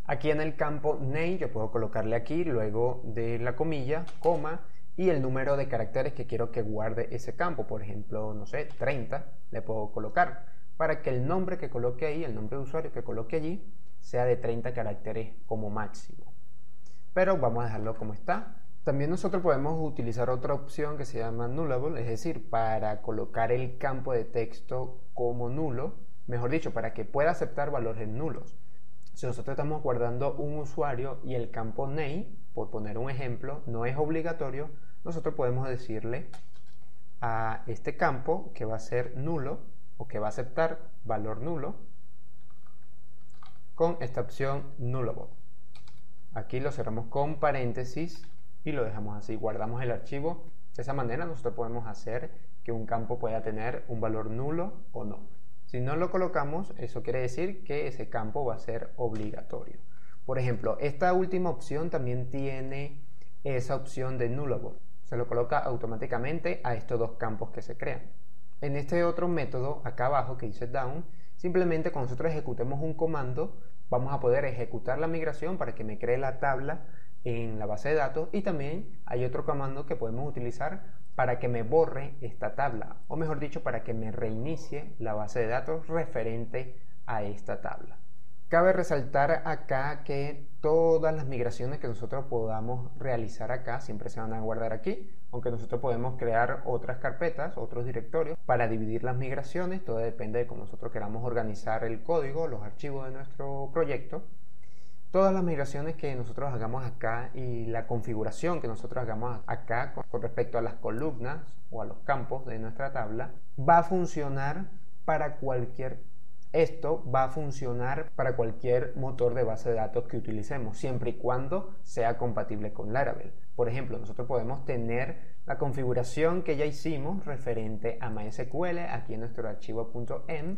Aquí en el campo name yo puedo colocarle aquí, luego de la comilla, coma, y el número de caracteres que quiero que guarde ese campo. Por ejemplo, no sé, 30 le puedo colocar para que el nombre que coloque ahí, el nombre de usuario que coloque allí, sea de 30 caracteres como máximo. Pero vamos a dejarlo como está. También nosotros podemos utilizar otra opción que se llama nullable, es decir, para colocar el campo de texto como nulo, mejor dicho, para que pueda aceptar valores nulos. Si nosotros estamos guardando un usuario y el campo name, por poner un ejemplo, no es obligatorio, nosotros podemos decirle a este campo que va a ser nulo o que va a aceptar valor nulo con esta opción nullable. Aquí lo cerramos con paréntesis y lo dejamos así, guardamos el archivo. De esa manera nosotros podemos hacer que un campo pueda tener un valor nulo o no. Si no lo colocamos, eso quiere decir que ese campo va a ser obligatorio. Por ejemplo, esta última opción también tiene esa opción de nullable. Se lo coloca automáticamente a estos dos campos que se crean. En este otro método, acá abajo que dice down, simplemente cuando nosotros ejecutemos un comando, vamos a poder ejecutar la migración para que me cree la tabla en la base de datos, y también hay otro comando que podemos utilizar para que me borre esta tabla, o mejor dicho, para que me reinicie la base de datos referente a esta tabla. Cabe resaltar acá que todas las migraciones que nosotros podamos realizar acá siempre se van a guardar aquí, aunque nosotros podemos crear otras carpetas, otros directorios para dividir las migraciones. Todo depende de cómo nosotros queramos organizar el código, los archivos de nuestro proyecto. Todas las migraciones que nosotros hagamos acá y la configuración que nosotros hagamos acá con respecto a las columnas o a los campos de nuestra tabla va a funcionar para cualquier motor de base de datos que utilicemos, siempre y cuando sea compatible con Laravel. Por ejemplo, nosotros podemos tener la configuración que ya hicimos referente a MySQL aquí en nuestro archivo .env.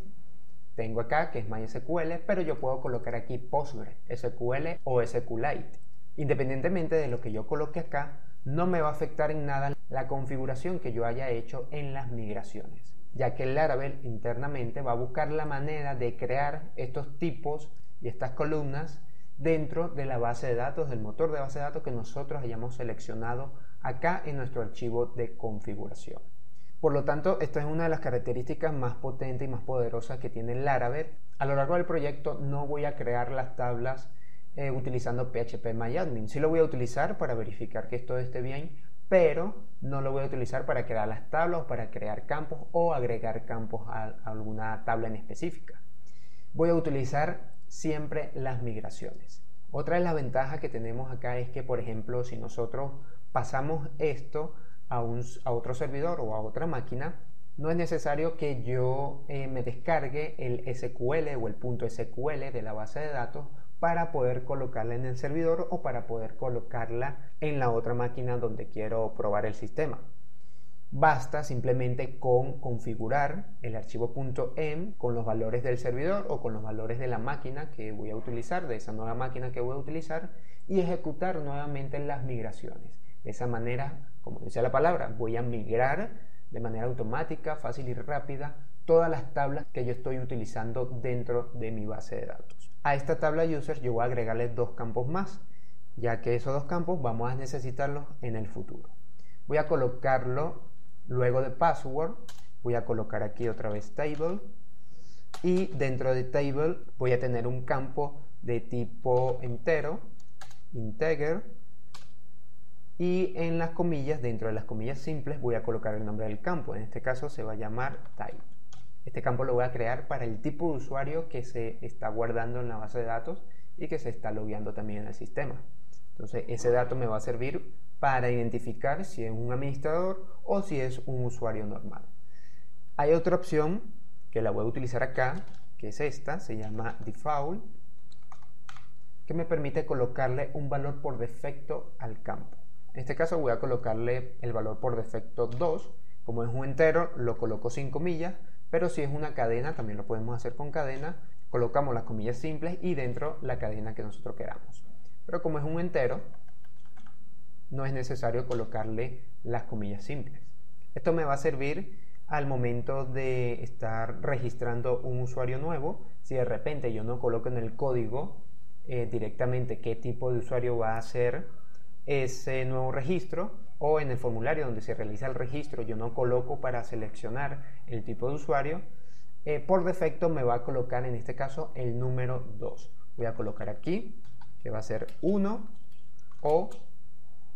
Tengo acá que es MySQL, pero yo puedo colocar aquí PostgreSQL o SQLite. Independientemente de lo que yo coloque acá, no me va a afectar en nada la configuración que yo haya hecho en las migraciones, ya que Laravel internamente va a buscar la manera de crear estos tipos y estas columnas dentro de la base de datos, del motor de base de datos que nosotros hayamos seleccionado acá en nuestro archivo de configuración. Por lo tanto, esta es una de las características más potentes y más poderosas que tiene Laravel. A lo largo del proyecto no voy a crear las tablas utilizando PHPMyAdmin. Sí lo voy a utilizar para verificar que esto esté bien, pero no lo voy a utilizar para crear las tablas o para crear campos o agregar campos a alguna tabla en específica. Voy a utilizar siempre las migraciones. Otra de las ventajas que tenemos acá es que, por ejemplo, si nosotros pasamos esto a otro servidor o a otra máquina, no es necesario que yo me descargue el SQL o el .sql de la base de datos para poder colocarla en el servidor o para poder colocarla en la otra máquina donde quiero probar el sistema. Basta simplemente con configurar el archivo .env con los valores del servidor o con los valores de la máquina que voy a utilizar, de esa nueva máquina que voy a utilizar, y ejecutar nuevamente las migraciones. De esa manera, como dice la palabra, voy a migrar de manera automática, fácil y rápida todas las tablas que yo estoy utilizando dentro de mi base de datos. A esta tabla users yo voy a agregarle dos campos más, ya que esos dos campos vamos a necesitarlos en el futuro. Voy a colocarlo luego de password, voy a colocar aquí otra vez table, y dentro de table voy a tener un campo de tipo entero, integer, y en las comillas, dentro de las comillas simples, voy a colocar el nombre del campo. En este caso se va a llamar type. Este campo lo voy a crear para el tipo de usuario que se está guardando en la base de datos y que se está logueando también en el sistema. Entonces ese dato me va a servir para identificar si es un administrador o si es un usuario normal. Hay otra opción que la voy a utilizar acá, que es esta, se llama default, que me permite colocarle un valor por defecto al campo. En este caso voy a colocarle el valor por defecto 2. Como es un entero, lo coloco sin comillas, pero si es una cadena, también lo podemos hacer con cadena. Colocamos las comillas simples y dentro la cadena que nosotros queramos. Pero como es un entero, no es necesario colocarle las comillas simples. Esto me va a servir al momento de estar registrando un usuario nuevo. Si de repente yo no coloco en el código directamente qué tipo de usuario va a hacer ese nuevo registro, o en el formulario donde se realiza el registro yo no coloco para seleccionar el tipo de usuario, por defecto me va a colocar en este caso el número 2. Voy a colocar aquí que va a ser 1 o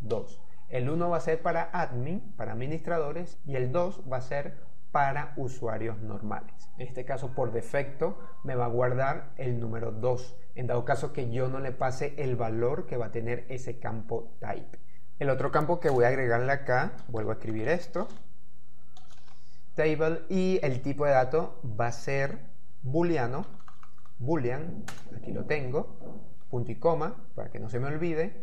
2. El 1 va a ser para admin, para administradores, y el 2 va a ser para usuarios normales. En este caso, por defecto, me va a guardar el número 2, en dado caso que yo no le pase el valor que va a tener ese campo type. El otro campo que voy a agregarle acá, vuelvo a escribir esto, table, y el tipo de dato va a ser booleano, boolean, aquí lo tengo, punto y coma, para que no se me olvide,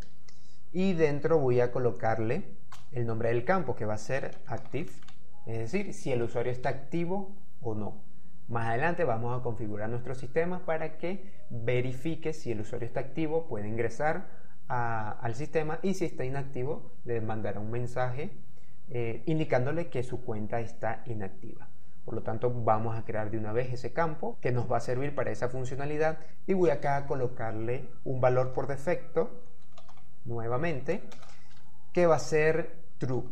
y dentro voy a colocarle el nombre del campo, que va a ser active, es decir, si el usuario está activo o no. Más adelante vamos a configurar nuestro sistema para que verifique si el usuario está activo, puede ingresar al sistema, y si está inactivo le mandará un mensaje indicándole que su cuenta está inactiva. Por lo tanto, vamos a crear de una vez ese campo que nos va a servir para esa funcionalidad, y voy acá a colocarle un valor por defecto nuevamente, que va a ser true,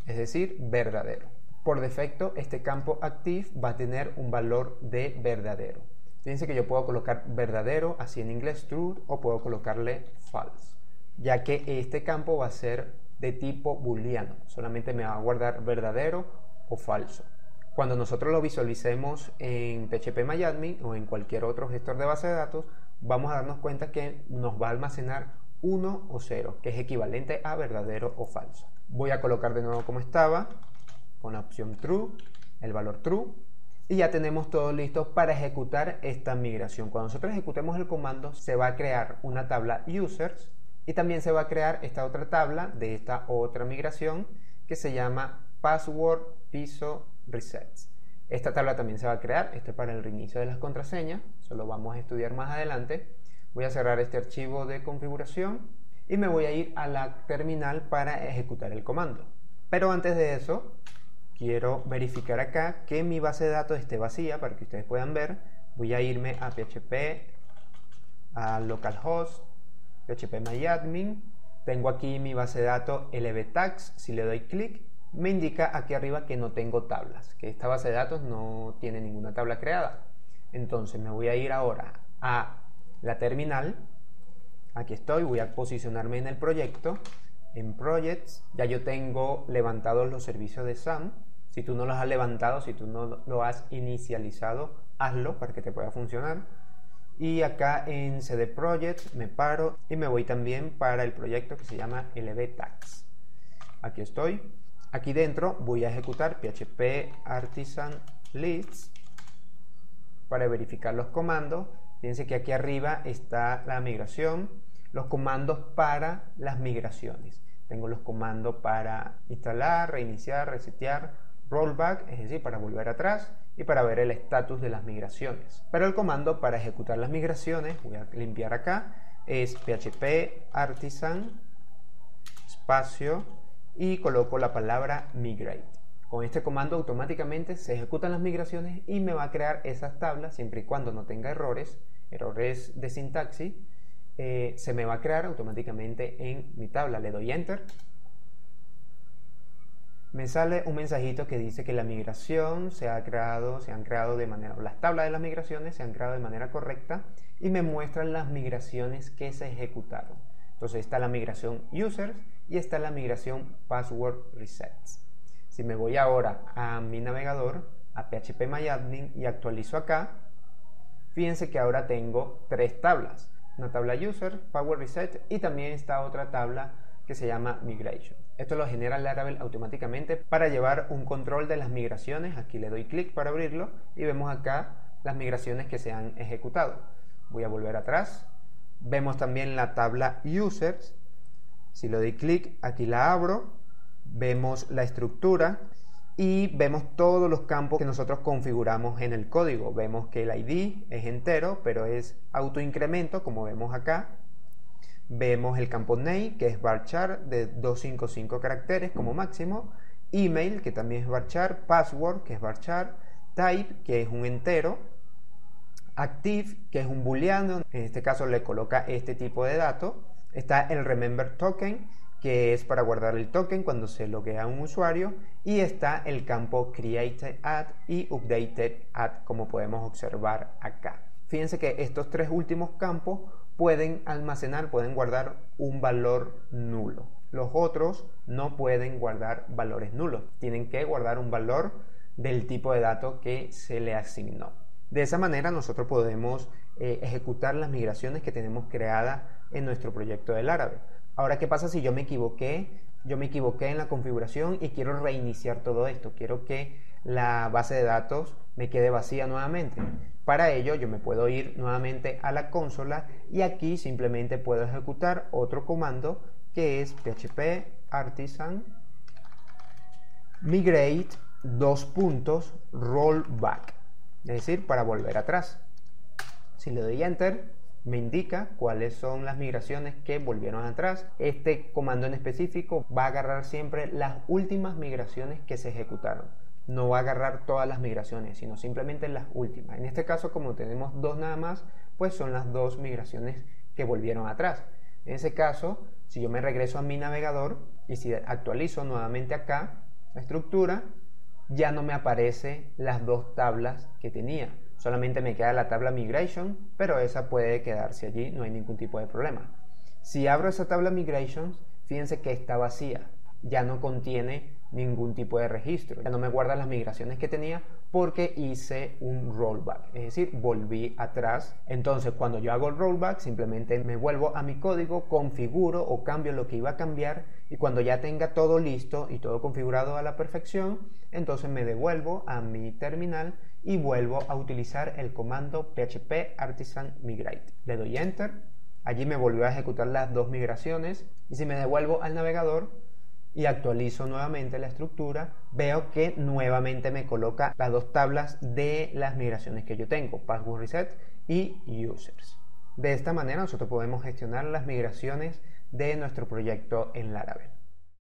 es decir, verdadero. Por defecto, este campo active va a tener un valor de verdadero. Fíjense que yo puedo colocar verdadero, así en inglés true, o puedo colocarle false, ya que este campo va a ser de tipo booleano, solamente me va a guardar verdadero o falso. Cuando nosotros lo visualicemos en PHPMyAdmin o en cualquier otro gestor de base de datos, vamos a darnos cuenta que nos va a almacenar 1 o 0, que es equivalente a verdadero o falso. Voy a colocar de nuevo como estaba, con la opción true, el valor true, y ya tenemos todo listo para ejecutar esta migración. Cuando nosotros ejecutemos el comando, se va a crear una tabla users, y también se va a crear esta otra tabla de esta otra migración que se llama password piso resets. Esta tabla también se va a crear, esto es para el reinicio de las contraseñas, eso lo vamos a estudiar más adelante. Voy a cerrar este archivo de configuración y me voy a ir a la terminal para ejecutar el comando. Pero antes de eso, quiero verificar acá que mi base de datos esté vacía para que ustedes puedan ver. Voy a irme a PHP, a localhost, PHPMyAdmin. Tengo aquí mi base de datos lbtags. Si le doy clic, me indica aquí arriba que no tengo tablas, que esta base de datos no tiene ninguna tabla creada. Entonces me voy a ir ahora a la terminal. Aquí estoy, voy a posicionarme en el proyecto, en Projects. Ya yo tengo levantados los servicios de SAM. Si tú no los has levantado, si tú no lo has inicializado, hazlo para que te pueda funcionar. Y acá en CD Projects me paro y me voy también para el proyecto que se llama lbtags. Aquí estoy. Aquí dentro voy a ejecutar php artisan list para verificar los comandos. Fíjense que aquí arriba está la migración, los comandos para las migraciones. Tengo los comandos para instalar, reiniciar, resetear, rollback, es decir, para volver atrás, y para ver el estatus de las migraciones. Pero el comando para ejecutar las migraciones, voy a limpiar acá, es php artisan espacio y coloco la palabra migrate. Con este comando automáticamente se ejecutan las migraciones y me va a crear esas tablas siempre y cuando no tenga errores de sintaxis. Se me va a crear automáticamente en mi tabla. Le doy enter. Me sale un mensajito que dice que la migración se han creado de manera, las tablas de las migraciones se han creado de manera correcta, y me muestran las migraciones que se ejecutaron. Entonces está la migración users y está la migración password resets. Si me voy ahora a mi navegador, a PHPMyAdmin, y actualizo acá, fíjense que ahora tengo 3 tablas. Una tabla user, password reset, y también está otra tabla que se llama migration. Esto lo genera Laravel automáticamente para llevar un control de las migraciones. Aquí le doy clic para abrirlo y vemos acá las migraciones que se han ejecutado. Voy a volver atrás. Vemos también la tabla users. Si le doy clic, aquí la abro. Vemos la estructura y vemos todos los campos que nosotros configuramos en el código. Vemos que el ID es entero, pero es autoincremento, como vemos acá. Vemos el campo name, que es varchar de 255 caracteres como máximo. Email, que también es varchar. Password, que es varchar. Type, que es un entero. active, que es un booleano, en este caso le coloca este tipo de dato. Está el remember token, que es para guardar el token cuando se loguea un usuario, y está el campo created at y updated at, como podemos observar acá. Fíjense que estos tres últimos campos pueden almacenar, pueden guardar un valor nulo. Los otros no pueden guardar valores nulos, tienen que guardar un valor del tipo de dato que se le asignó. De esa manera nosotros podemos ejecutar las migraciones que tenemos creadas en nuestro proyecto de Laravel. Ahora, ¿qué pasa si yo me equivoqué? Yo me equivoqué en la configuración y quiero reiniciar todo esto. Quiero que la base de datos me quede vacía nuevamente. Para ello yo me puedo ir nuevamente a la consola y aquí simplemente puedo ejecutar otro comando que es php artisan migrate rollback, es decir, para volver atrás. Si le doy enter, me indica cuáles son las migraciones que volvieron atrás. Este comando en específico va a agarrar siempre las últimas migraciones que se ejecutaron. No va a agarrar todas las migraciones, sino simplemente las últimas. En este caso, como tenemos dos nada más, pues son las dos migraciones que volvieron atrás. En ese caso, si yo me regreso a mi navegador y si actualizo nuevamente acá la estructura, ya no me aparecen las dos tablas que tenía. Solamente me queda la tabla migration, pero esa puede quedarse allí, no hay ningún tipo de problema. Si abro esa tabla migrations, fíjense que está vacía, ya no contiene ningún tipo de registro, ya no me guarda las migraciones que tenía porque hice un rollback, es decir, volví atrás. Entonces cuando yo hago el rollback simplemente me vuelvo a mi código, configuro o cambio lo que iba a cambiar y cuando ya tenga todo listo y todo configurado a la perfección, entonces me devuelvo a mi terminal y vuelvo a utilizar el comando php artisan migrate. Le doy enter, allí me volvió a ejecutar las dos migraciones y si me devuelvo al navegador y actualizo nuevamente la estructura, veo que nuevamente me coloca las dos tablas de las migraciones que yo tengo, password reset y users. De esta manera nosotros podemos gestionar las migraciones de nuestro proyecto en Laravel.